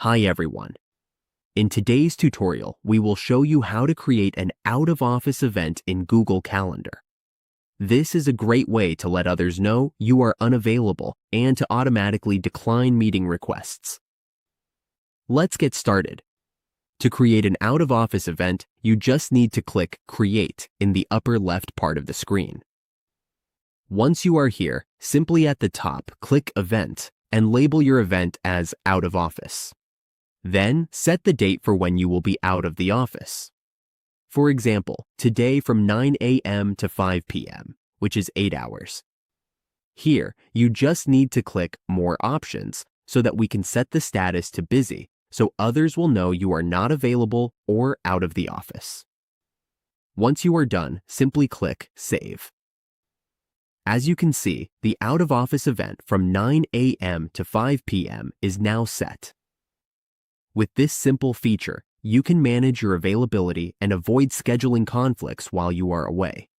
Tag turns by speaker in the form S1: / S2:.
S1: Hi everyone. In today's tutorial, we will show you how to create an out-of-office event in Google Calendar. This is a great way to let others know you are unavailable and to automatically decline meeting requests. Let's get started. To create an out-of-office event, you just need to click Create in the upper left part of the screen. Once you are here, simply at the top, click Event and label your event as Out of Office. Then, set the date for when you will be out of the office. For example, today from 9 a.m. to 5 p.m., which is 8 hours. Here, you just need to click More Options so that we can set the status to busy so others will know you are not available or out of the office. Once you are done, simply click Save. As you can see, the out-of-office event from 9 a.m. to 5 p.m. is now set. With this simple feature, you can manage your availability and avoid scheduling conflicts while you are away.